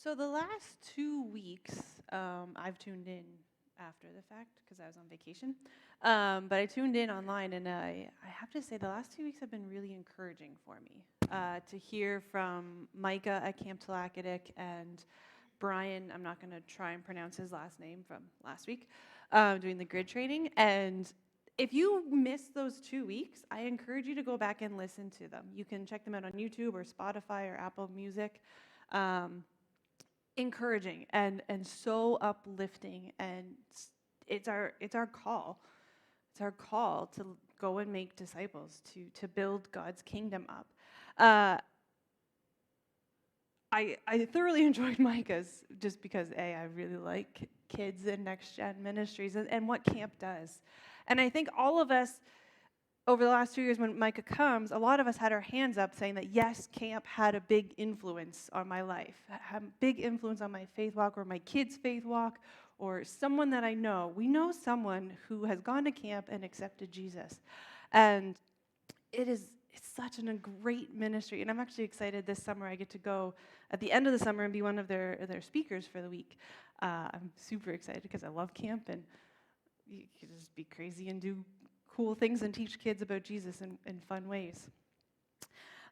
So the last 2 weeks, I've tuned in after the fact because I was on vacation. But I tuned in online, and I have to say the last 2 weeks have been really encouraging for me to hear from Micah at Camp Talakadik and Brian. I'm not going to try and pronounce his last name from last week, doing the grid training. And if you missed those 2 weeks, I encourage you to go back and listen to them. You can check them out on YouTube or Spotify or Apple Music. Encouraging and so uplifting, and it's our call. It's our call to go and make disciples, to build God's kingdom up. I thoroughly enjoyed Micah's just because I really like kids and next gen ministries and what camp does. And I think all of us over the last 2 years when Micah comes, a lot of us had our hands up saying that yes, camp had a big influence on my life, had a big influence on my faith walk or my kids' faith walk or someone that I know. We know someone who has gone to camp and accepted Jesus. And it's such a great ministry. And I'm actually excited this summer I get to go at the end of the summer and be one of their speakers for the week. I'm super excited because I love camp and you can just be crazy and do cool things and teach kids about Jesus in fun ways.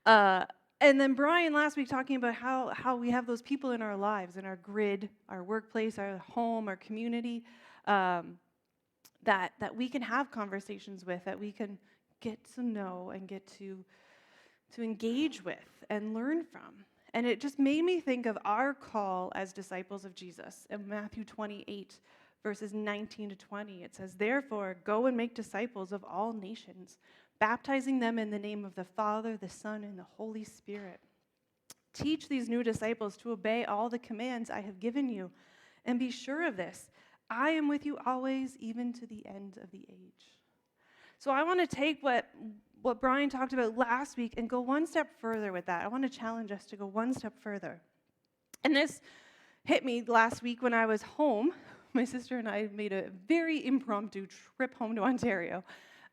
And then Brian last week talking about how we have those people in our lives, in our grid, our workplace, our home, our community, that we can have conversations with, that we can get to know and get to engage with and learn from. And it just made me think of our call as disciples of Jesus in Matthew 28, verses 19 to 20, it says, "Therefore, go and make disciples of all nations, baptizing them in the name of the Father, the Son, and the Holy Spirit. Teach these new disciples to obey all the commands I have given you, and be sure of this, I am with you always, even to the end of the age." So I want to take what Brian talked about last week and go one step further with that. I want to challenge us to go one step further. And this hit me last week when I was home. My sister and I made a very impromptu trip home to Ontario.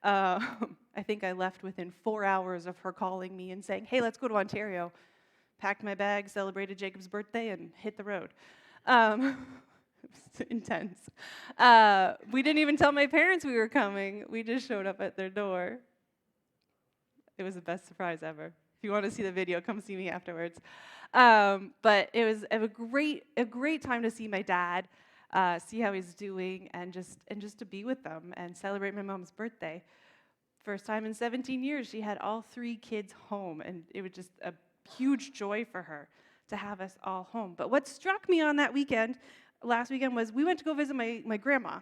I think I left within 4 hours of her calling me and saying, "Hey, let's go to Ontario." Packed my bag, celebrated Jacob's birthday, and hit the road. It was intense. We didn't even tell my parents we were coming. We just showed up at their door. It was the best surprise ever. If you want to see the video, come see me afterwards. But it was a great time to see my dad. See how he's doing, and just to be with them and celebrate my mom's birthday. First time in 17 years, she had all 3 kids home, and it was just a huge joy for her to have us all home. But what struck me on that weekend, last weekend, was we went to go visit my grandma.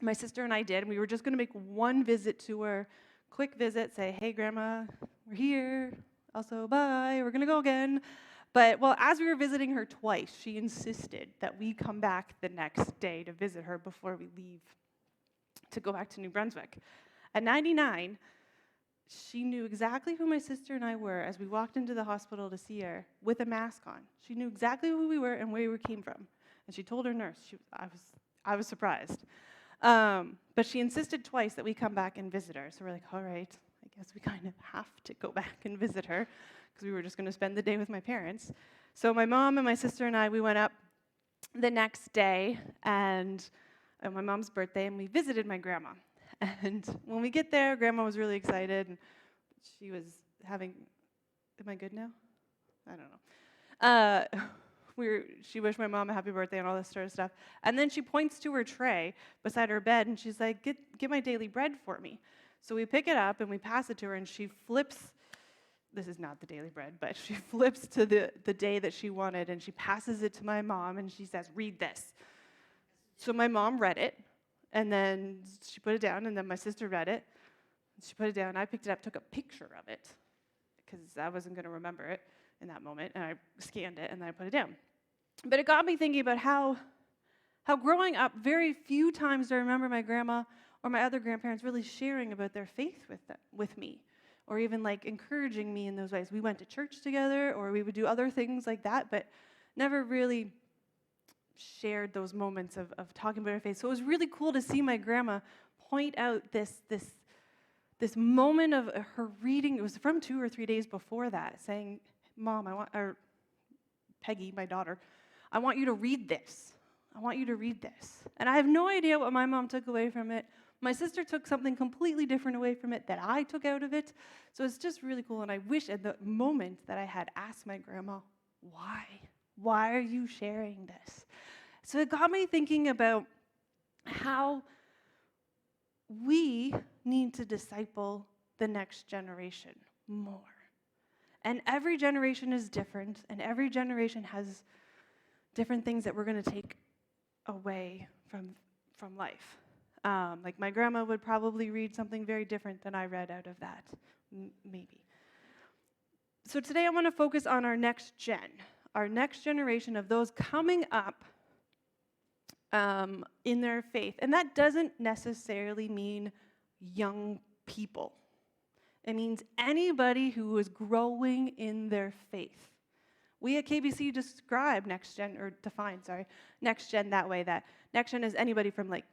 My sister and I did, and we were just going to make one visit to her, quick visit, say, "Hey, Grandma, we're here. Also, bye, we're going to go again." But, as we were visiting her twice, she insisted that we come back the next day to visit her before we leave to go back to New Brunswick. At 99, she knew exactly who my sister and I were as we walked into the hospital to see her with a mask on. She knew exactly who we were and where we came from. And she told her nurse. I was surprised. But she insisted twice that we come back and visit her. So we're like, all right, I guess we kind of have to go back and visit her, because we were just going to spend the day with my parents. So my mom and my sister and I, we went up the next day, and on my mom's birthday, and we visited my grandma. And when we get there, Grandma was really excited, and she was having, am I good now? I don't know. She wished my mom a happy birthday and all this sort of stuff. And then she points to her tray beside her bed, and she's like, get my daily bread for me. So we pick it up, and we pass it to her, and she flips. This is not the daily bread, but she flips to the day that she wanted, and she passes it to my mom, and she says, "Read this." So my mom read it, and then she put it down, and then my sister read it. She put it down. I picked it up, took a picture of it, because I wasn't going to remember it in that moment, and I scanned it, and then I put it down. But it got me thinking about how growing up, very few times do I remember my grandma or my other grandparents really sharing about their faith with me, or even like encouraging me in those ways. We went to church together, or we would do other things like that, but never really shared those moments of talking about our faith. So it was really cool to see my grandma point out this moment of her reading. It was from 2 or 3 days before that, saying, "Mom, or Peggy, my daughter, I want you to read this. I want you to read this. And I have no idea what my mom took away from it. My sister took something completely different away from it that I took out of it. So it's just really cool. And I wish at the moment that I had asked my grandma, why? Why are you sharing this? So it got me thinking about how we need to disciple the next generation more. And every generation is different, and every generation has different things that we're going to take away from life. Like my grandma would probably read something very different than I read out of that, maybe. So today I want to focus on our next generation of those coming up in their faith. And that doesn't necessarily mean young people. It means anybody who is growing in their faith. We at KBC define next gen that way, that next gen is anybody from like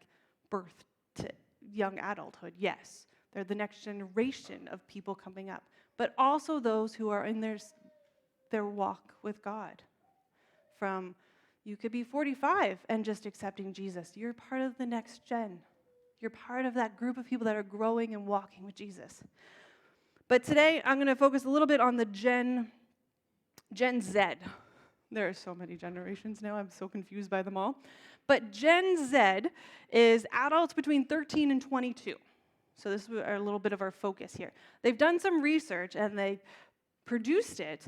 birth to young adulthood. Yes, they're the next generation of people coming up, but also those who are in their walk with God. You could be 45 and just accepting Jesus. You're part of the next gen. You're part of that group of people that are growing and walking with Jesus. But today, I'm going to focus a little bit on the Gen Z. There are so many generations now. I'm so confused by them all. But Gen Z is adults between 13 and 22. So this is a little bit of our focus here. They've done some research, and they produced it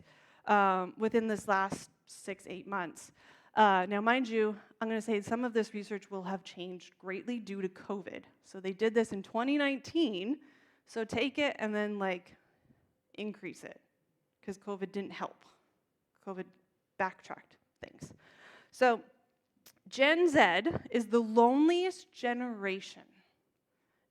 within this last 6-8 months. Now, mind you, I'm going to say some of this research will have changed greatly due to COVID. So they did this in 2019. So take it and then increase it, because COVID didn't help. COVID backtracked things. So Gen Z is the loneliest generation.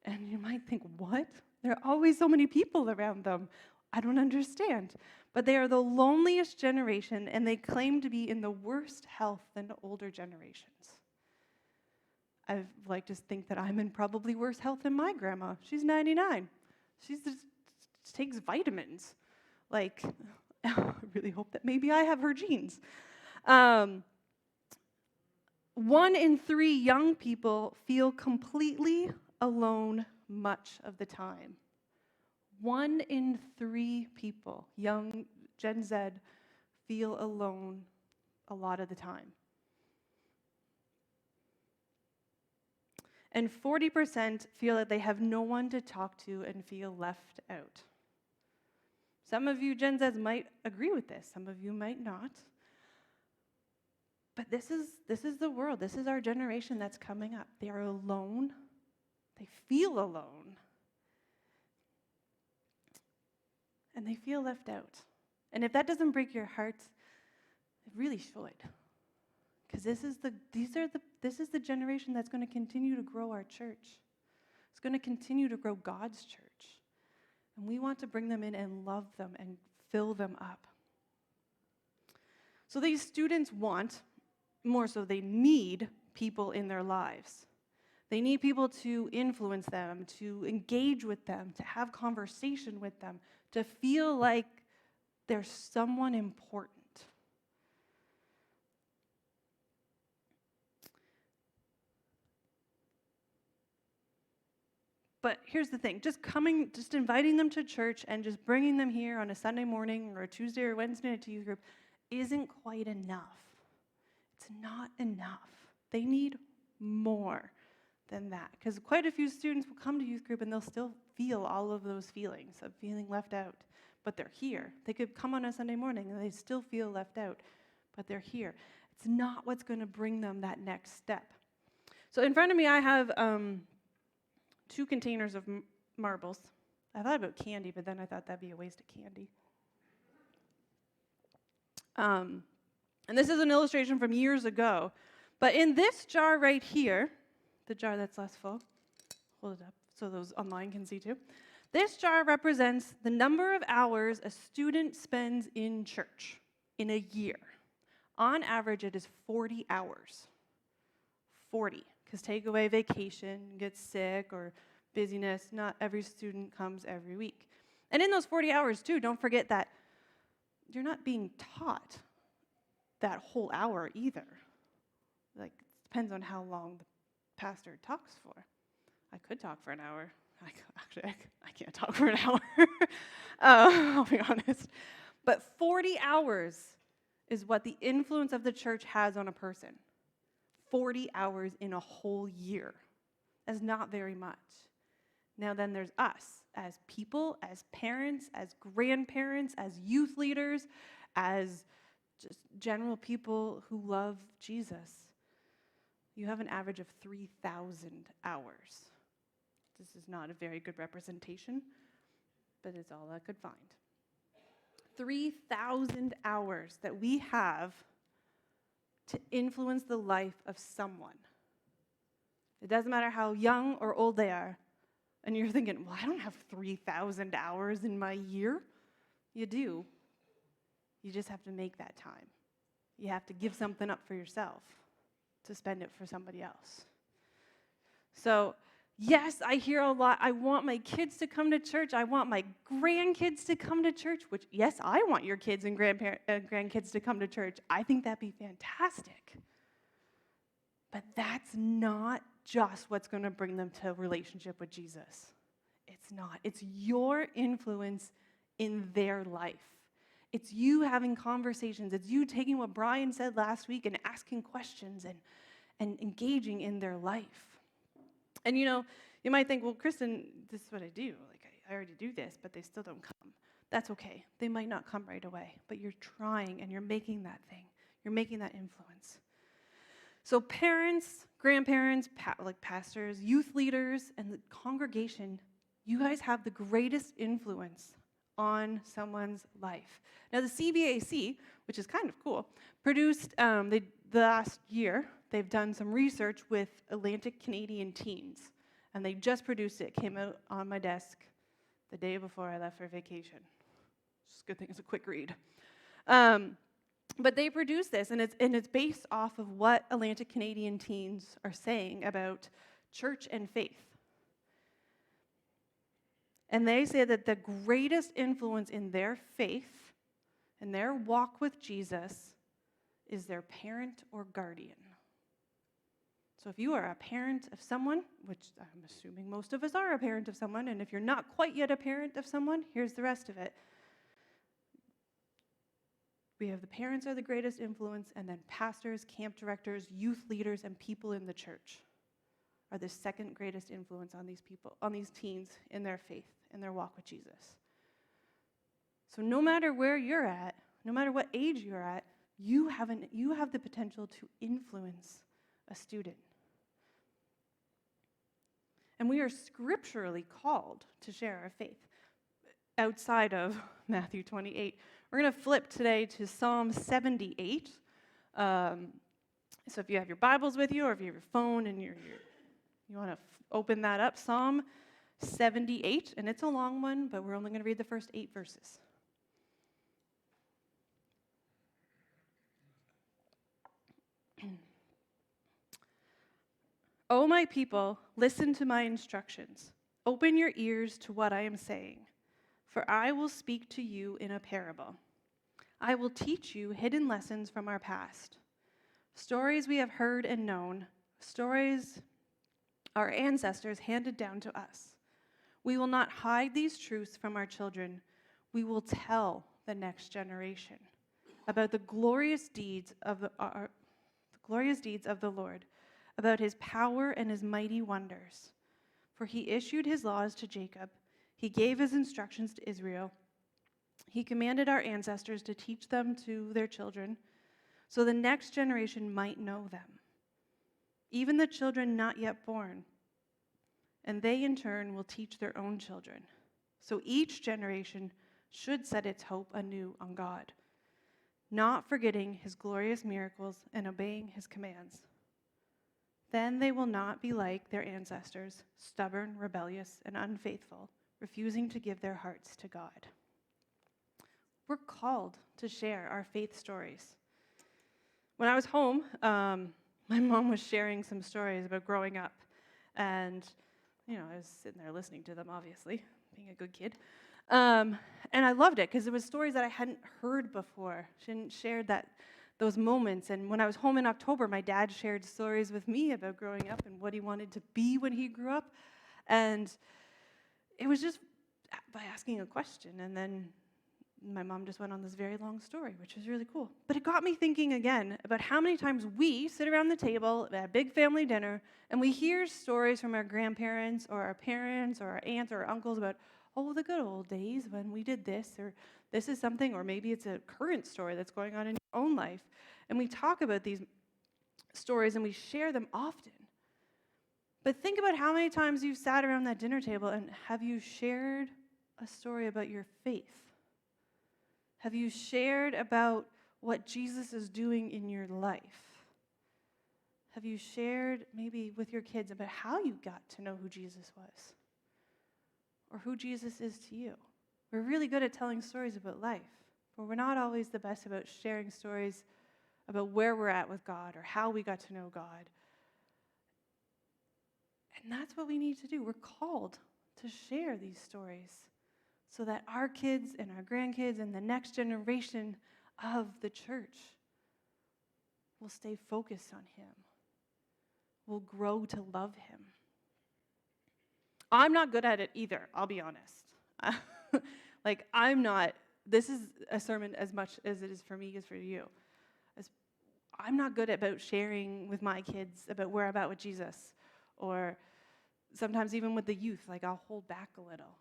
And you might think, what? There are always so many people around them. I don't understand. But they are the loneliest generation, and they claim to be in the worst health than the older generations. I like to think that I'm in probably worse health than my grandma. She's 99. She just takes vitamins. I really hope that maybe I have her genes. 1 in 3 young people feel completely alone much of the time. 1 in 3 people, young Gen Z, feel alone a lot of the time. And 40% feel that they have no one to talk to and feel left out. Some of you Gen Zs might agree with this. Some of you might not. But this is the world. This is our generation that's coming up. They are alone. They feel alone. And they feel left out. And if that doesn't break your heart, it really should. Because this is the generation that's going to continue to grow our church. It's going to continue to grow God's church. And we want to bring them in and love them and fill them up. So these students more so they need people in their lives. They need people to influence them, to engage with them, to have conversation with them, to feel like there's someone important. But here's the thing, just inviting them to church and just bringing them here on a Sunday morning or a Tuesday or Wednesday night to youth group isn't quite enough. It's not enough. They need more than that, because quite a few students will come to youth group and they'll still feel all of those feelings of feeling left out, but they're here. They could come on a Sunday morning and they still feel left out, but they're here. It's not what's going to bring them that next step. So in front of me I have 2 containers of marbles. I thought about candy, but then I thought that'd be a waste of candy. And this is an illustration from years ago. But in this jar right here, the jar that's less full, hold it up so those online can see too. This jar represents the number of hours a student spends in church in a year. On average, it is 40 hours. 40. Because take away vacation, get sick, or busyness, not every student comes every week. And in those 40 hours, too, don't forget that you're not being taught. that whole hour either. Like, it depends on how long the pastor talks for. I could talk for an hour. I can't talk for an hour. I'll be honest. But 40 hours is what the influence of the church has on a person. 40 hours in a whole year. That's not very much. Now then there's us as people, as parents, as grandparents, as youth leaders, as just general people who love Jesus. You have an average of 3,000 hours. This is not a very good representation, but it's all I could find. 3,000 hours that we have to influence the life of someone. It doesn't matter how young or old they are. And you're thinking, well, I don't have 3,000 hours in my year. You do. You just have to make that time. You have to give something up for yourself to spend it for somebody else. So, yes, I hear a lot. I want my kids to come to church. I want my grandkids to come to church, which, yes, I want your kids and grandkids to come to church. I think that'd be fantastic. But that's not just what's going to bring them to a relationship with Jesus. It's not. It's your influence in their life. It's you having conversations. It's you taking what Brian said last week and asking questions and engaging in their life. And you might think, well, Kristen, this is what I do. Like, I already do this, but they still don't come. That's okay. They might not come right away, but you're trying and you're making that thing. You're making that influence. So parents, grandparents, like pastors, youth leaders, and the congregation, you guys have the greatest influence on someone's life. Now, the CBAC, which is kind of cool, produced, the last year, they've done some research with Atlantic Canadian teens, and they just produced it. It came out on my desk the day before I left for vacation. Just a good thing it's a quick read. But they produced this, and it's based off of what Atlantic Canadian teens are saying about church and faith. And they say that the greatest influence in their faith and their walk with Jesus is their parent or guardian. So if you are a parent of someone, which I'm assuming most of us are a parent of someone, and if you're not quite yet a parent of someone, here's the rest of it. We have the parents are the greatest influence, and then pastors, camp directors, youth leaders, and people in the church are the second greatest influence on these people, on these teens in their faith, in their walk with Jesus. So no matter where you're at, no matter what age you're at, you have the potential to influence a student. And we are scripturally called to share our faith outside of Matthew 28. We're going to flip today to Psalm 78. So if you have your Bibles with you, or if you have your phone and you want to open that up, Psalm 78, and it's a long one, but we're only going to read the first 8 verses. O my people, listen to my instructions. Open your ears to what I am saying, for I will speak to you in a parable. I will teach you hidden lessons from our past, stories we have heard and known, stories our ancestors handed down to us. We will not hide these truths from our children. We will tell the next generation about the glorious deeds of the Lord, about his power and his mighty wonders. For he issued his laws to Jacob. He gave his instructions to Israel. He commanded our ancestors to teach them to their children, so the next generation might know them, even the children not yet born. And they, in turn, will teach their own children. So each generation should set its hope anew on God, not forgetting his glorious miracles and obeying his commands. Then they will not be like their ancestors, stubborn, rebellious, and unfaithful, refusing to give their hearts to God. We're called to share our faith stories. When I was home, my mom was sharing some stories about growing up, and I was sitting there listening to them, obviously, being a good kid. And I loved it because it was stories that I hadn't heard before. She hadn't shared those moments. And when I was home in October, my dad shared stories with me about growing up and what he wanted to be when he grew up. And it was just by asking a question. And then my mom just went on this very long story, which was really cool. But it got me thinking again about how many times we sit around the table at a big family dinner and we hear stories from our grandparents or our parents or our aunts or our uncles about, oh, the good old days when we did this, or this is something, or maybe it's a current story that's going on in your own life. And we talk about these stories and we share them often. But think about how many times you've sat around that dinner table and have you shared a story about your faith? Have you shared about what Jesus is doing in your life? Have you shared maybe with your kids about how you got to know who Jesus was? Or who Jesus is to you? We're really good at telling stories about life, but we're not always the best about sharing stories about where we're at with God or how we got to know God. And that's what we need to do. We're called to share these stories so that our kids and our grandkids and the next generation of the church will stay focused on Him, will grow to love Him. I'm not good at it either, I'll be honest. I'm not, this is a sermon as much as it is for me as for you. I'm not good about sharing with my kids about where I'm at with Jesus, or sometimes even with the youth, I'll hold back a little.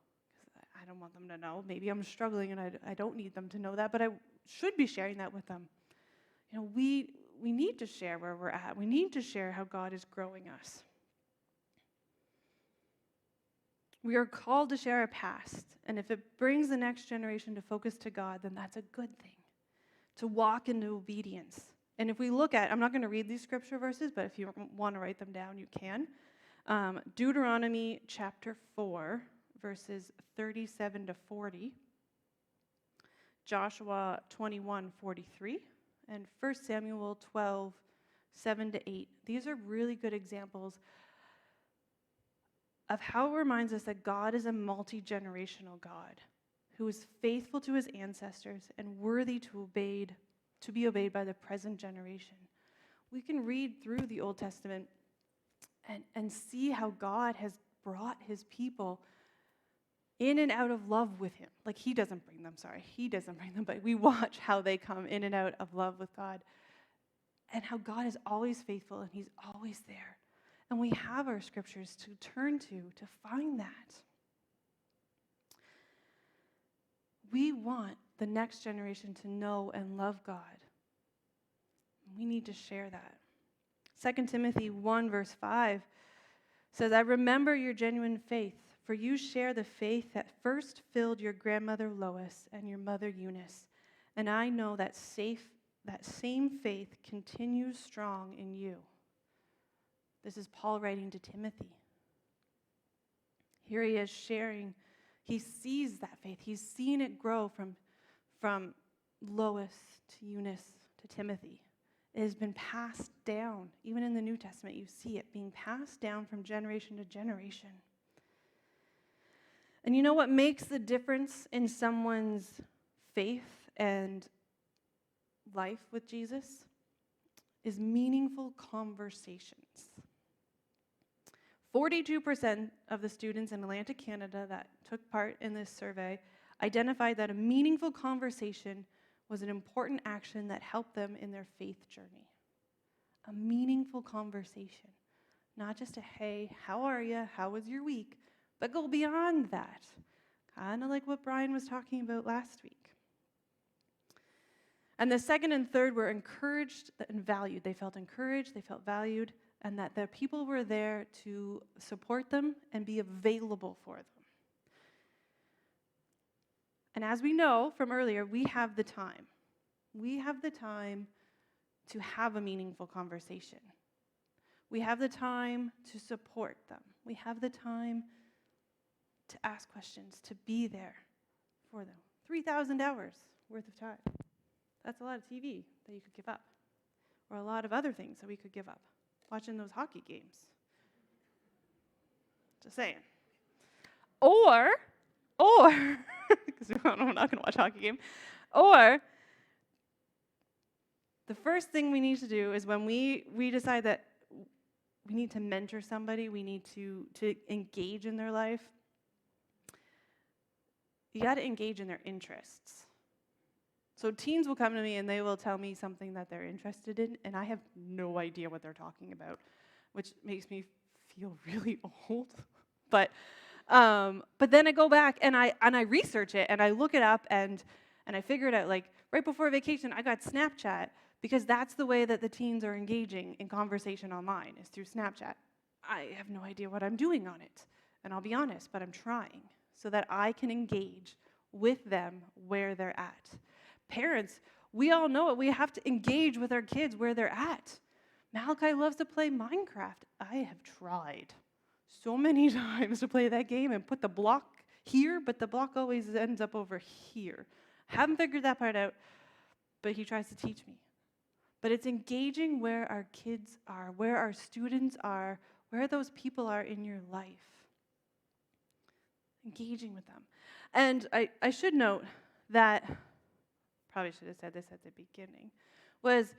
I don't want them to know. Maybe I'm struggling and I don't need them to know that, but I should be sharing that with them. We need to share where we're at. We need to share how God is growing us. We are called to share our past, and if it brings the next generation to focus to God, then that's a good thing, to walk into obedience. And if we look at, I'm not going to read these scripture verses, but if you want to write them down, you can. Deuteronomy chapter 4, verses 37 to 40, Joshua 21:43, and 1 Samuel 12:7 to 8. These are really good examples of how it reminds us that God is a multi-generational God who is faithful to His ancestors and worthy to be obeyed by the present generation. We can read through the Old Testament and see how God has brought His people in and out of love with Him. He doesn't bring them, but we watch how they come in and out of love with God, and how God is always faithful and He's always there. And we have our scriptures to turn to find that. We want the next generation to know and love God. We need to share that. 2 Timothy 1 verse 5 says, I remember your genuine faith, for you share the faith that first filled your grandmother Lois and your mother Eunice. And I know that same faith continues strong in you. This is Paul writing to Timothy. Here he is sharing. He sees that faith. He's seen it grow from Lois to Eunice to Timothy. It has been passed down. Even in the New Testament, you see it being passed down from generation to generation. And you know what makes the difference in someone's faith and life with Jesus? Is meaningful conversations. 42% of the students in Atlantic, Canada that took part in this survey identified that a meaningful conversation was an important action that helped them in their faith journey. A meaningful conversation. Not just a, hey, how are you? How was your week? But go beyond that. Kind of like what Brian was talking about last week. And the second and third were encouraged and valued. They felt encouraged, they felt valued, and that the people were there to support them and be available for them. And as we know from earlier, we have the time. We have the time to have a meaningful conversation. We have the time to support them. We have the time to ask questions, to be there for them. 3,000 hours worth of time. That's a lot of TV that you could give up. Or a lot of other things that we could give up. Watching those hockey games. Just saying. Or, because we're not going to watch a hockey game, or The first thing we need to do is when we decide that we need to mentor somebody, we need to engage in their life, you got to engage in their interests. So teens will come to me and they will tell me something that they're interested in, and I have no idea what they're talking about, which makes me feel really old. But then I go back and I research it and I look it up and I figure it out. Like right before vacation, I got Snapchat because that's the way that the teens are engaging in conversation online, is through Snapchat. I have no idea what I'm doing on it, and I'll be honest, but I'm trying so that I can engage with them where they're at. Parents, we all know it. We have to engage with our kids where they're at. Malachi loves to play Minecraft. I have tried so many times to play that game and put the block here, but the block always ends up over here. Haven't figured that part out, but he tries to teach me. But it's engaging where our kids are, where our students are, where those people are in your life. Engaging with them. And I should note that, probably should have said this at the beginning, was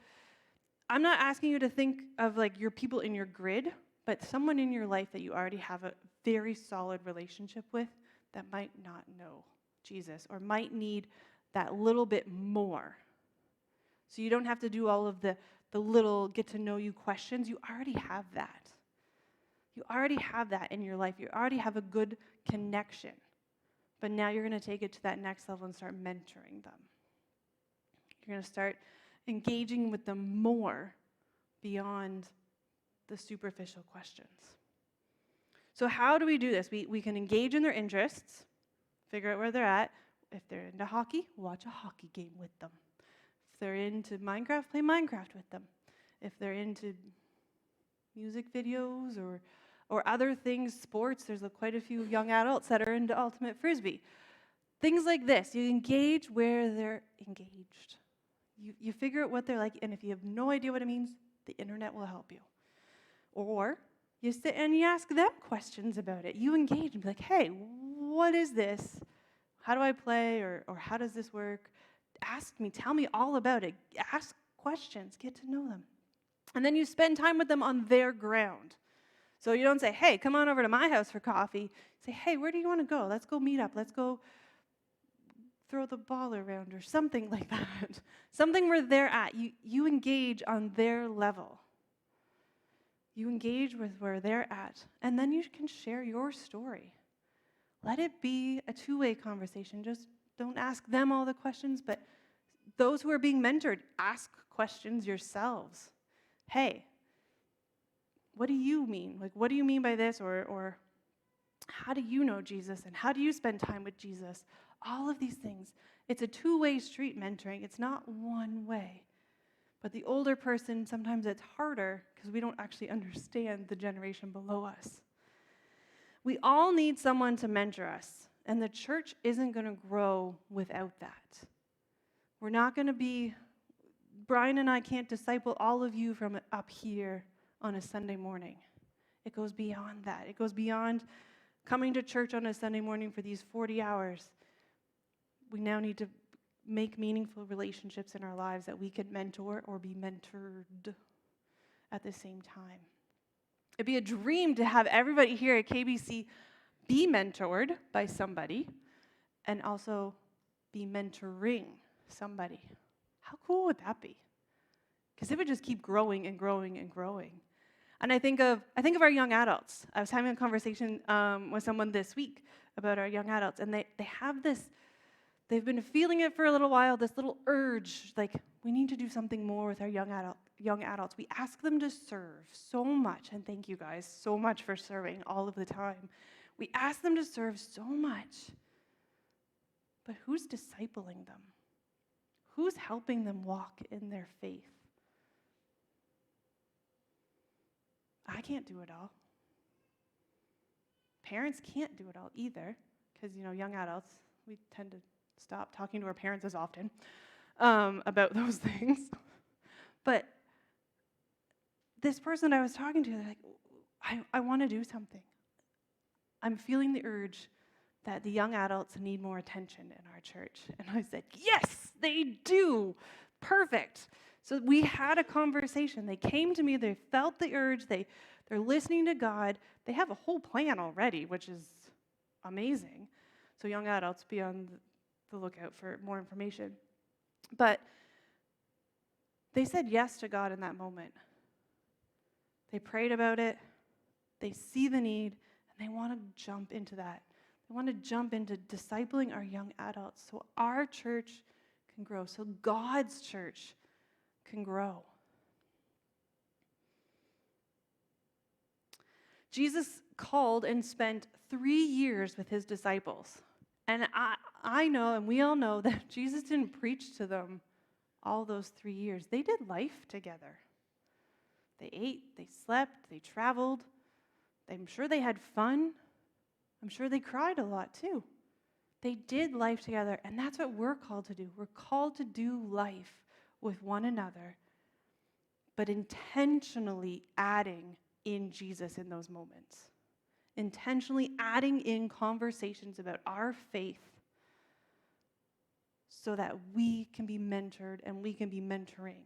I'm not asking you to think of like your people in your grid, but someone in your life that you already have a very solid relationship with that might not know Jesus or might need that little bit more. So you don't have to do all of the little get-to-know-you questions. You already have that. You already have that in your life. You already have a good connection. But now you're going to take it to that next level and start mentoring them. You're going to start engaging with them more beyond the superficial questions. So how do we do this? We can engage in their interests, figure out where they're at. If they're into hockey, watch a hockey game with them. If they're into Minecraft, play Minecraft with them. If they're into music videos or other things, sports, there's quite a few young adults that are into ultimate frisbee. Things like this. You engage where they're engaged. You figure out what they're like, and if you have no idea what it means, the internet will help you. Or you sit and you ask them questions about it. You engage and be like, hey, what is this? How do I play? Or how does this work? Ask me. Tell me all about it. Ask questions. Get to know them. And then you spend time with them on their ground. So you don't say, hey, come on over to my house for coffee. Say, hey, where do you want to go? Let's go meet up. Let's go throw the ball around or something like that. Something where they're at. You engage on their level. You engage with where they're at. And then you can share your story. Let it be a two-way conversation. Just don't ask them all the questions, but those who are being mentored, ask questions yourselves. Hey, what do you mean? Like, what do you mean by this? Or how do you know Jesus? And how do you spend time with Jesus? All of these things. It's a two-way street, mentoring. It's not one way. But the older person, sometimes it's harder because we don't actually understand the generation below us. We all need someone to mentor us, and the church isn't going to grow without that. We're not going to be, Brian and I can't disciple all of you from up here on a Sunday morning. It goes beyond that. It goes beyond coming to church on a Sunday morning for these 40 hours. We now need to make meaningful relationships in our lives that we can mentor or be mentored at the same time. It'd be a dream to have everybody here at KBC be mentored by somebody and also be mentoring somebody. How cool would that be? Because it would just keep growing and growing and growing. And I think of our young adults. I was having a conversation with someone this week about our young adults, and they have this, they've been feeling it for a little while, this little urge, like, we need to do something more with our young adults. We ask them to serve so much, and thank you guys so much for serving all of the time. We ask them to serve so much, but who's discipling them? Who's helping them walk in their faith? I can't do it all. Parents can't do it all either, because, young adults, we tend to stop talking to our parents as often about those things. But this person I was talking to, they're like, I want to do something. I'm feeling the urge that the young adults need more attention in our church. And I said, yes, they do. Perfect. So we had a conversation. They came to me, they felt the urge, they're listening to God. They have a whole plan already, which is amazing. So young adults, be on the lookout for more information. But they said yes to God in that moment. They prayed about it, they see the need, and they want to jump into that. They want to jump into discipling our young adults so our church can grow, so God's church can grow. Jesus called and spent 3 years with his disciples. And I know, and we all know, that Jesus didn't preach to them all those 3 years. They did life together. They ate, they slept, they traveled. I'm sure they had fun. I'm sure they cried a lot too. They did life together, and that's what we're called to do. We're called to do life with one another, but intentionally adding in Jesus in those moments. Intentionally adding in conversations about our faith so that we can be mentored and we can be mentoring.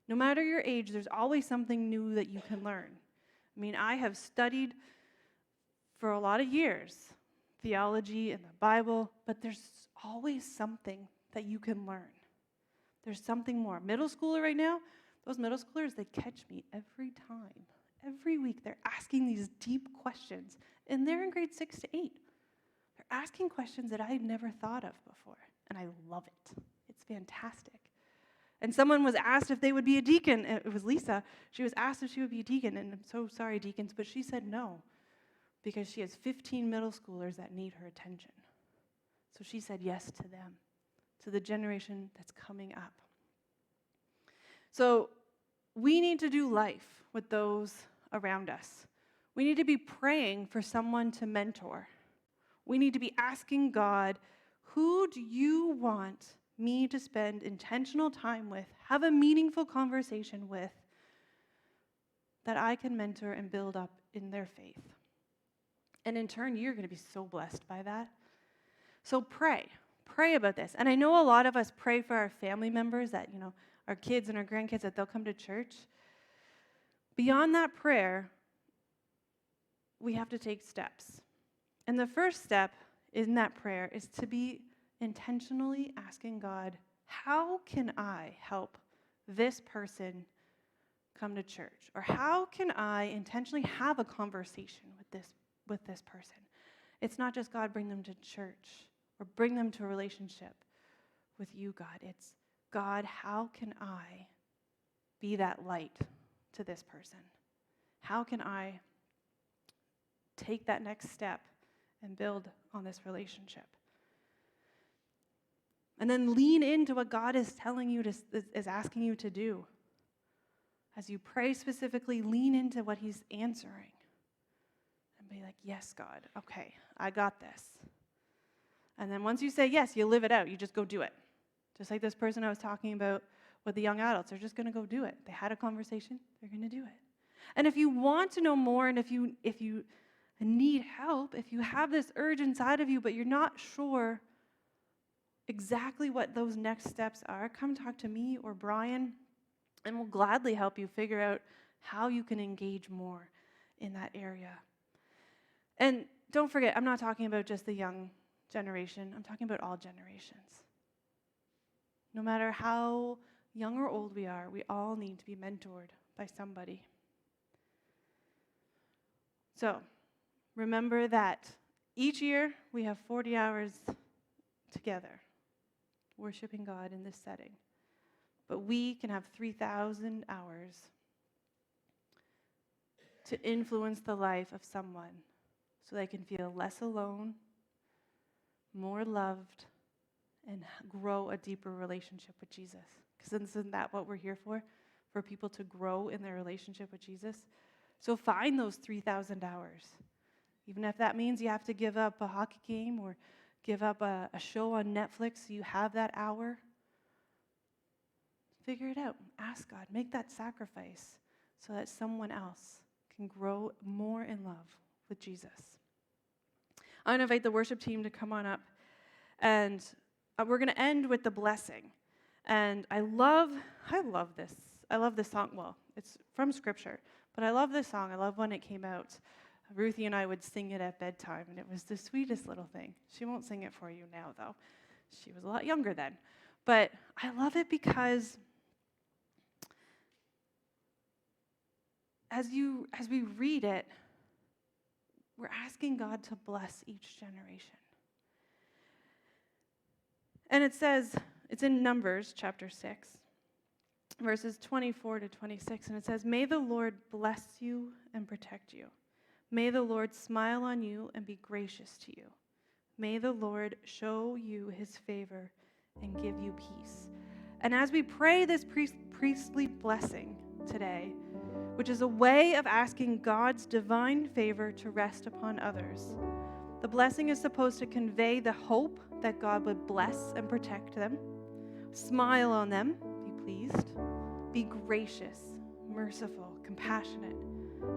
No matter your age, there's always something new that you can learn. I mean, I have studied for a lot of years theology and the Bible, but there's always something that you can learn. There's something more. Middle schooler right now, those middle schoolers, they catch me every time. Every week they're asking these deep questions, and they're in grade 6 to 8. They're asking questions that I had never thought of before, and I love it. It's fantastic. And someone was asked if they would be a deacon. It was Lisa. She was asked if she would be a deacon, and I'm so sorry, deacons, but she said no, because she has 15 middle schoolers that need her attention. So she said yes to them, to the generation that's coming up. So we need to do life with those around us. We need to be praying for someone to mentor. We need to be asking God, who do you want me to spend intentional time with, have a meaningful conversation with, that I can mentor and build up in their faith? And in turn, you're going to be so blessed by that. So pray. Pray about this. And I know a lot of us pray for our family members, that, our kids and our grandkids, that they'll come to church. Beyond that prayer, we have to take steps. And the first step in that prayer is to be intentionally asking God, how can I help this person come to church? Or how can I intentionally have a conversation with this person? It's not just, God, bring them to church or bring them to a relationship with you, God. It's, God, how can I be that light to this person? How can I take that next step and build on this relationship? And then lean into what God is telling you, is asking you to do. As you pray specifically, lean into what he's answering. And be like, yes, God, okay, I got this. And then once you say yes, you live it out. You just go do it. Just like this person I was talking about with the young adults, they're just going to go do it. They had a conversation, they're going to do it. And if you want to know more, and if you need help, if you have this urge inside of you, but you're not sure exactly what those next steps are, come talk to me or Brian, and we'll gladly help you figure out how you can engage more in that area. And don't forget, I'm not talking about just the young generation. I'm talking about all generations. No matter how young or old we are, we all need to be mentored by somebody. So, remember that each year we have 40 hours together, worshiping God in this setting. But we can have 3,000 hours to influence the life of someone so they can feel less alone, more loved, and grow a deeper relationship with Jesus. Because isn't that what we're here for? For people to grow in their relationship with Jesus? So find those 3,000 hours. Even if that means you have to give up a hockey game or give up a show on Netflix so you have that hour. Figure it out. Ask God. Make that sacrifice so that someone else can grow more in love with Jesus. I'm going to invite the worship team to come on up. And we're going to end with the blessing. And I love this. I love this song. Well, it's from Scripture, but I love this song. I love when it came out. Ruthie and I would sing it at bedtime, and it was the sweetest little thing. She won't sing it for you now, though. She was a lot younger then. But I love it because as we read it, we're asking God to bless each generation. And it says, it's in Numbers chapter 6, verses 24 to 26, and it says, "May the Lord bless you and protect you. May the Lord smile on you and be gracious to you. May the Lord show you his favor and give you peace." And as we pray this priestly blessing today, which is a way of asking God's divine favor to rest upon others, the blessing is supposed to convey the hope that God would bless and protect them, smile on them, be pleased, be gracious, merciful, compassionate,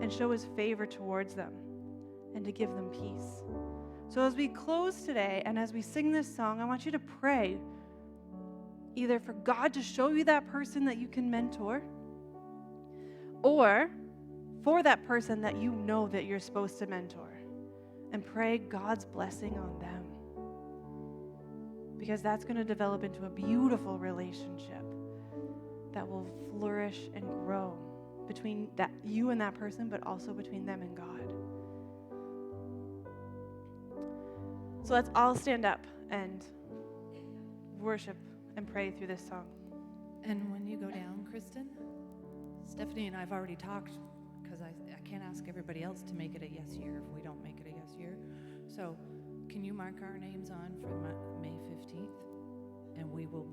and show his favor towards them, and to give them peace. So as we close today and as we sing this song, I want you to pray either for God to show you that person that you can mentor, or for that person that you know that you're supposed to mentor, and pray God's blessing on them. Because that's going to develop into a beautiful relationship that will flourish and grow between that you and that person, but also between them and God. So let's all stand up and worship and pray through this song. And when you go down, Kristen, Stephanie and I have already talked, because I can't ask everybody else to make it a yes year if we don't make it a yes year. So can you mark our names on for May 15th? And we will